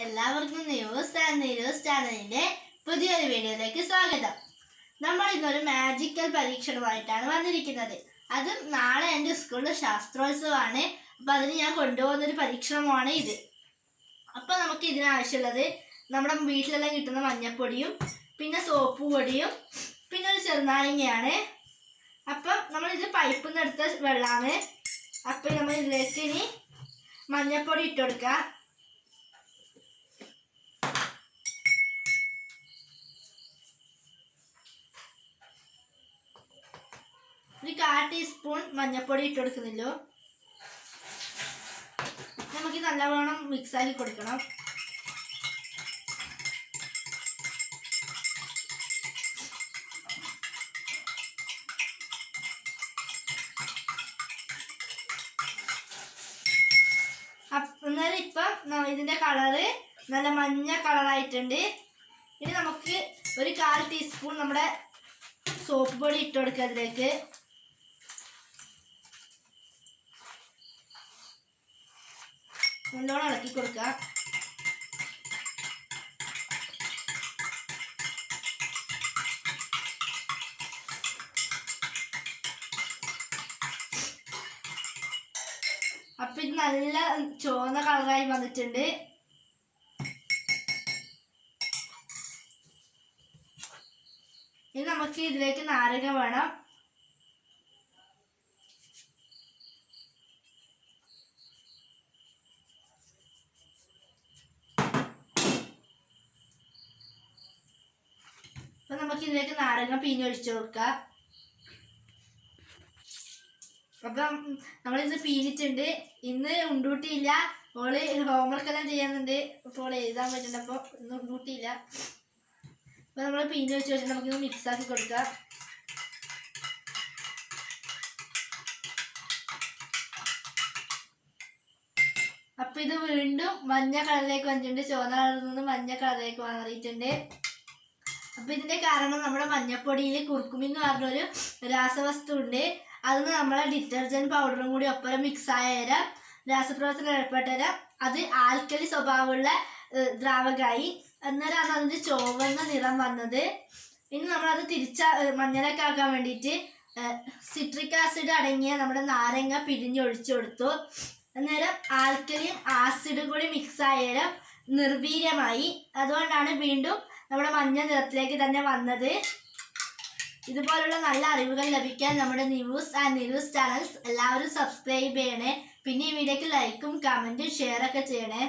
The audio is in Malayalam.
എല്ലാവർക്കും ന്യൂസ് ആൻഡ് നീരൂസ് ചാനലിന്റെ പുതിയൊരു വീഡിയോയിലേക്ക് സ്വാഗതം. നമ്മൾ ഇന്നൊരു മാജിക്കൽ പരീക്ഷണമായിട്ടാണ് വന്നിരിക്കുന്നത്. അതും നാളെ എൻ്റെ സ്കൂളിൽ ശാസ്ത്രോത്സവമാണ്. അപ്പം അതിന് ഞാൻ കൊണ്ടുപോകുന്നൊരു പരീക്ഷണമാണ് ഇത്. അപ്പം നമുക്ക് ഇതിനാവശ്യമുള്ളത് നമ്മുടെ വീട്ടിലെല്ലാം കിട്ടുന്ന മഞ്ഞപ്പൊടിയും പിന്നെ സോപ്പ് പൊടിയും പിന്നെ ഒരു ചെറുനാരങ്ങയാണ്. അപ്പം നമ്മളിത് പൈപ്പിൽ നിന്ന് എടുത്ത വെള്ളമാണ്. അപ്പം നമ്മൾ ഇതിലേക്ക് ഇനി മഞ്ഞപ്പൊടി ഇട്ട് കൊടുക്കുക. ഒരു 1/4 ടീസ്പൂൺ മഞ്ഞപ്പൊടി ഇട്ട് കൊടുക്കുന്നില്ലോ. നമുക്ക് നല്ലവണ്ണം മിക്സാക്കി കൊടുക്കണം. അന്നേരം ഇപ്പം ഇതിൻ്റെ കളറ് നല്ല മഞ്ഞ കളറായിട്ടുണ്ട്. ഇനി നമുക്ക് ഒരു 1/4 ടീസ്പൂൺ നമ്മുടെ സോപ്പ് പൊടി ഇട്ട് കൊടുക്കുക. അതിലേക്ക് നല്ലോണം ഇളക്കി കൊടുക്കുക. അപ്പം ഇത് നല്ല ചുവന്ന കളറായി വന്നിട്ടുണ്ട്. ഇനി നമുക്ക് ഇതിലേക്ക് നാരങ്ങ വേണം. അപ്പം നമുക്ക് ഇതിലേക്ക് നാരങ്ങ പിഴിഞ്ഞൊഴിച്ചു കൊടുക്കാം. അപ്പം നമ്മളിത് പിഴിഞ്ഞിട്ടുണ്ട്. ഇന്ന് ഉണ്ടൂട്ടിയില്ല, ഓള് ഹോംവർക്കെല്ലാം ചെയ്യുന്നുണ്ട്. അപ്പോൾ എഴുതാൻ പറ്റുന്നുണ്ട്. അപ്പോൾ ഇന്ന് ഉണ്ടൂട്ടിയില്ല. അപ്പോൾ നമ്മൾ പിഴിഞ്ഞൊഴിച്ച് വെച്ചിട്ട് നമുക്കിത് മിക്സാക്കി കൊടുക്കാം. അപ്പം ഇത് വീണ്ടും മഞ്ഞ കളറിലേക്ക് വന്നിട്ടുണ്ട്. ചുവന്ന കളറിൽ നിന്ന് മഞ്ഞ കളറിലേക്ക് മാറിയിട്ടുണ്ട്. അപ്പം ഇതിൻ്റെ കാരണം നമ്മുടെ മഞ്ഞപ്പൊടിയിൽ കുർക്കുമിൻ എന്ന് പറഞ്ഞൊരു രാസവസ്തു ഉണ്ട്. അതിന് നമ്മളെ ഡിറ്റർജൻറ്റ് പൗഡറും കൂടി ഒപ്പം മിക്സായ നേരം രാസപ്രവർത്തനം ഏർപ്പെട്ടേരം അത് ആൽക്കലി സ്വഭാവമുള്ള ദ്രാവകമായി. അന്നേരമാണ് അതിൻ്റെ ചുവന്ന നിറം വന്നത്. ഇനി നമ്മളത് മഞ്ഞളൊക്കെ ആക്കാൻ വേണ്ടിയിട്ട് സിട്രിക് ആസിഡ് അടങ്ങിയ നമ്മുടെ നാരങ്ങ പിഴിഞ്ഞൊഴിച്ചു കൊടുത്തു. അന്നേരം ആൽക്കലിയും ആസിഡും കൂടി മിക്സായാലും നിർവീര്യമായി. അതുകൊണ്ടാണ് വീണ്ടും നമ്മുടെ മഞ്ഞ നിറത്തിലേക്ക് തന്നെ വന്നത്. ഇതുപോലുള്ള നല്ല അറിവുകൾ ലഭിക്കാൻ നമ്മുടെ ന്യൂസ് ആൻഡ് നീരൂസ് ചാനൽസ് എല്ലാവരും സബ്സ്ക്രൈബ് ചെയ്യണേ. പിന്നെ ഈ വീഡിയോക്ക് ലൈക്കും കമൻറ്റും ഷെയറൊക്കെ ചെയ്യണേ.